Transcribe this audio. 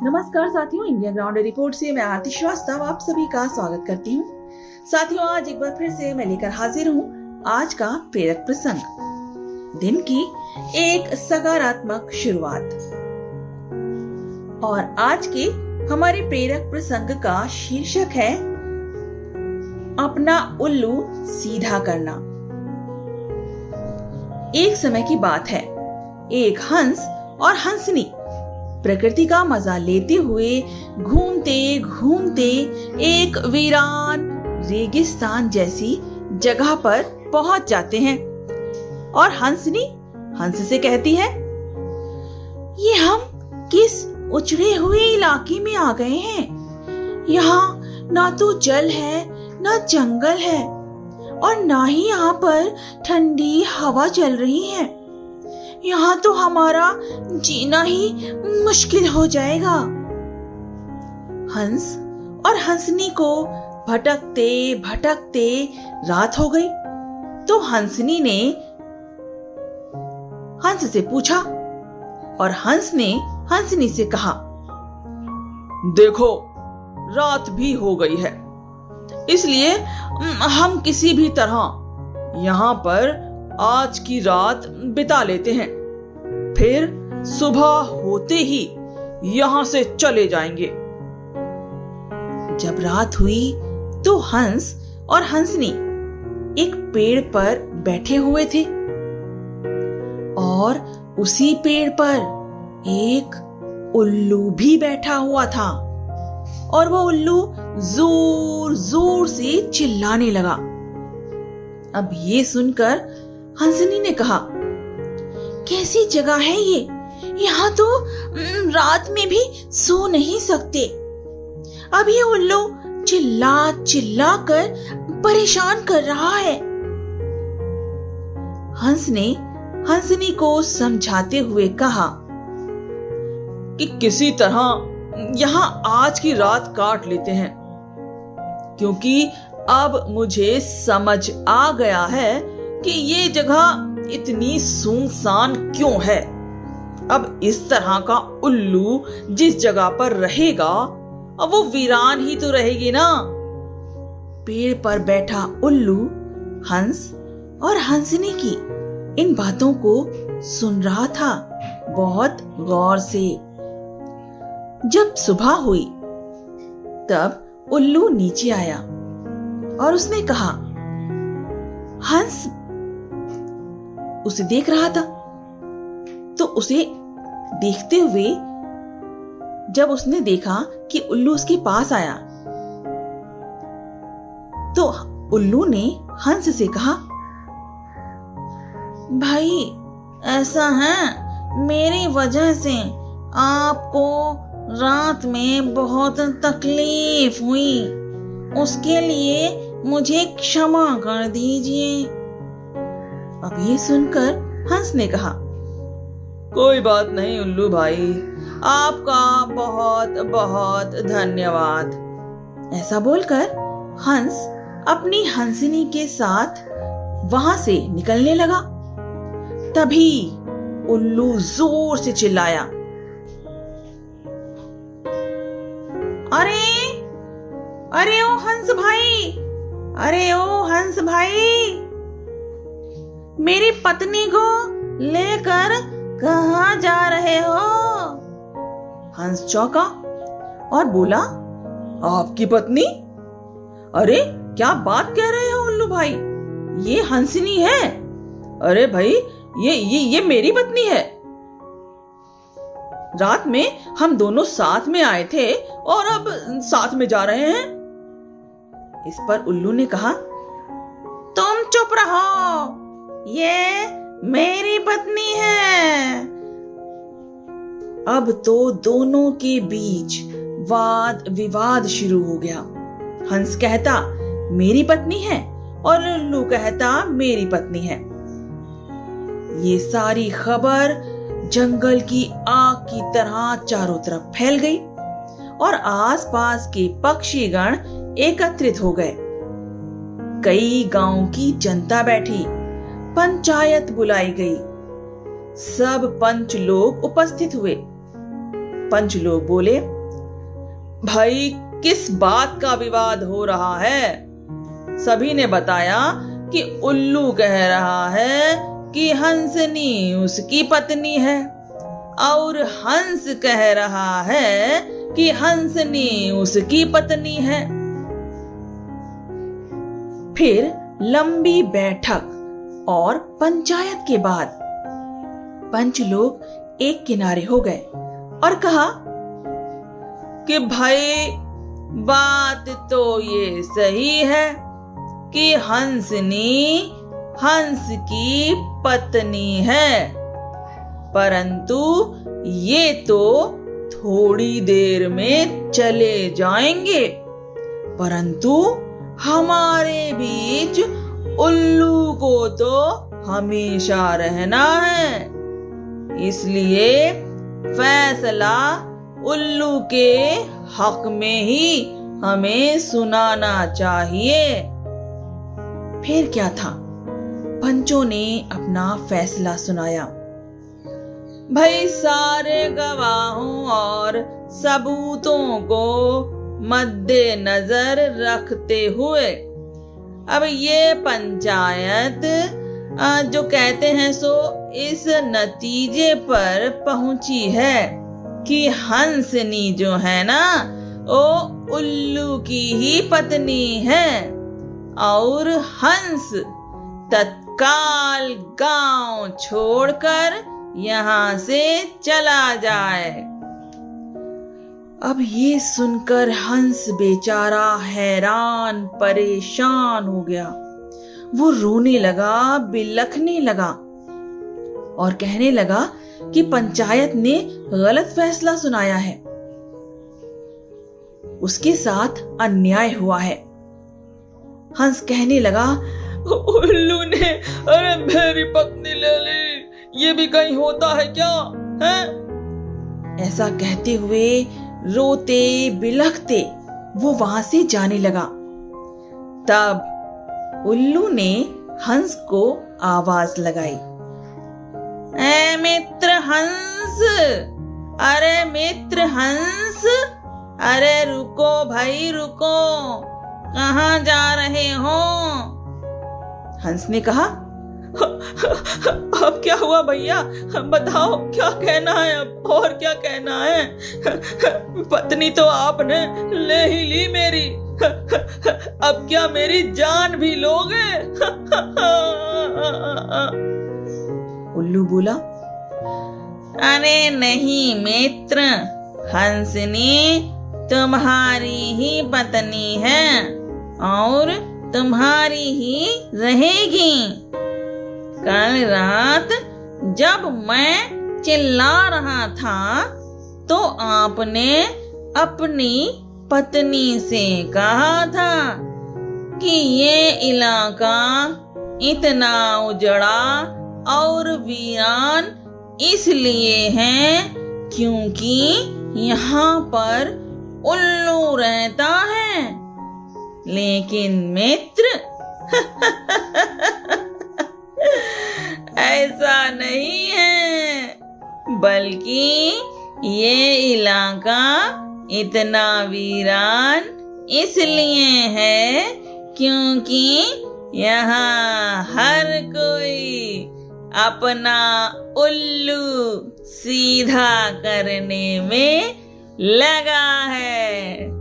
नमस्कार साथियों, India ground report से मैं आरती श्रीवास्तव आप सभी का स्वागत करती हूँ। साथियों, आज एक बार फिर से मैं लेकर हाजिर हूँ आज का प्रेरक प्रसंग, दिन की एक सकारात्मक शुरुआत। और आज के हमारे प्रेरक प्रसंग का शीर्षक है अपना उल्लू सीधा करना। एक समय की बात है, एक हंस और हंसनी प्रकृति का मजा लेते हुए घूमते घूमते एक वीरान रेगिस्तान जैसी जगह पर पहुंच जाते हैं। और हंसनी हंस से कहती है, ये हम किस उजड़े हुए इलाके में आ गए हैं। यहाँ ना तो जल है, ना जंगल है, और ना ही यहाँ पर ठंडी हवा चल रही है। यहाँ तो हमारा जीना ही मुश्किल हो जाएगा। हंस और हंसनी को भटकते भटकते रात हो गई। तो हंसनी ने हंस से पूछा और हंस ने हंसनी से कहा, देखो रात भी हो गई है, इसलिए हम किसी भी तरह यहाँ पर आज की रात बिता लेते हैं, फिर सुबह होते ही यहाँ से चले जाएंगे। जब रात हुई तो हंस और हंसनी एक पेड़ पर बैठे हुए थे और उसी पेड़ पर एक उल्लू भी बैठा हुआ था। और वो उल्लू जोर जोर से चिल्लाने लगा। अब ये सुनकर हंसनी ने कहा, कैसी जगह है ये, यहाँ तो रात में भी सो नहीं सकते। अब ये उल्लू चिल्ला चिल्ला कर परेशान कर रहा है। हंस ने हंसनी को समझाते हुए कहा कि किसी तरह यहाँ आज की रात काट लेते हैं, क्योंकि अब मुझे समझ आ गया है कि ये जगह इतनी सुनसान क्यों है। अब इस तरह का उल्लू जिस जगह पर रहेगा, अब वो वीरान ही तो रहेगी ना। पेड़ पर बैठा उल्लू हंस और हंसनी की इन बातों को सुन रहा था बहुत गौर से। जब सुबह हुई तब उल्लू नीचे आया और उसने कहा, हंस उसे देख रहा था। तो उसे देखते हुए जब उसने देखा कि उल्लू उसके पास आया, तो उल्लू ने हंस से कहा, भाई ऐसा है, मेरी वजह से आपको रात में बहुत तकलीफ हुई, उसके लिए मुझे क्षमा कर दीजिए। अब ये सुनकर हंस ने कहा, कोई बात नहीं उल्लू भाई, आपका बहुत बहुत धन्यवाद। ऐसा बोलकर हंस अपनी हंसनी के साथ वहां से निकलने लगा। तभी उल्लू जोर से चिल्लाया, अरे अरे ओ हंस भाई, अरे ओ हंस भाई, मेरी पत्नी को लेकर कहाँ जा रहे हो। हंस चौंका और बोला, आपकी पत्नी? अरे क्या बात कह रहे हो उल्लू भाई, ये हंसनी है। अरे भाई ये मेरी पत्नी है। रात में हम दोनों साथ में आए थे और अब साथ में जा रहे हैं। इस पर उल्लू ने कहा, तुम चुप रहो, ये मेरी पत्नी है। अब तो दोनों के बीच वाद विवाद शुरू हो गया। हंस कहता मेरी पत्नी है और उल्लू कहता मेरी पत्नी है। ये सारी खबर जंगल की आग की तरह चारों तरफ फैल गई और आसपास के पक्षीगण एकत्रित हो गए। कई गांव की जनता बैठी, पंचायत बुलाई गई, सब पंच लोग उपस्थित हुए। पंच लोग बोले, भाई किस बात का विवाद हो रहा है? सभी ने बताया कि उल्लू कह रहा है कि हंसनी उसकी पत्नी है और हंस कह रहा है कि हंसनी उसकी पत्नी है। फिर लंबी बैठक और पंचायत के बाद पंच लोग एक किनारे हो गए और कहा कि भाई बात तो ये सही है कि हंसनी हंस की पत्नी है, परंतु ये तो थोड़ी देर में चले जाएंगे, परंतु हमारे बीच उल्लू को तो हमेशा रहना है, इसलिए फैसला उल्लू के हक में ही हमें सुनाना चाहिए। फिर क्या था, पंचों ने अपना फैसला सुनाया। भाई सारे गवाहों और सबूतों को मद्देनजर रखते हुए अब ये पंचायत जो कहते हैं सो इस नतीजे पर पहुंची है कि हंसनी जो है ना वो उल्लू की ही पत्नी है और हंस तत्काल गांव छोड़कर यहाँ से चला जाए। अब ये सुनकर हंस बेचारा हैरान परेशान हो गया। वो रोने लगा, बिलखने लगा और कहने लगा कि पंचायत ने गलत फैसला सुनाया है, उसके साथ अन्याय हुआ है। हंस कहने लगा, उल्लू ने अरे मेरी पत्नी ले ली, ये भी कहीं होता है क्या है? ऐसा कहते हुए रोते बिलखते वो वहां से जाने लगा। तब उल्लू ने हंस को आवाज लगाई, ए मित्र हंस, अरे मित्र हंस, अरे रुको भाई रुको, कहाँ जा रहे हो? हंस ने कहा, अब क्या हुआ भैया, बताओ क्या कहना है अब, और क्या कहना है? पत्नी तो आपने ले ही ली मेरी, अब क्या मेरी जान भी लोगे? उल्लू बोला, अरे नहीं मित्र, हंसनी तुम्हारी ही पत्नी है और तुम्हारी ही रहेगी। कल रात जब मैं चिल्ला रहा था तो आपने अपनी पत्नी से कहा था कि ये इलाका इतना उजड़ा और वीरान इसलिए है क्योंकि यहाँ पर उल्लू रहता है। लेकिन मित्र ऐसा नहीं है, बल्कि ये इलाका इतना वीरान इसलिए है क्योंकि यहाँ हर कोई अपना उल्लू सीधा करने में लगा है।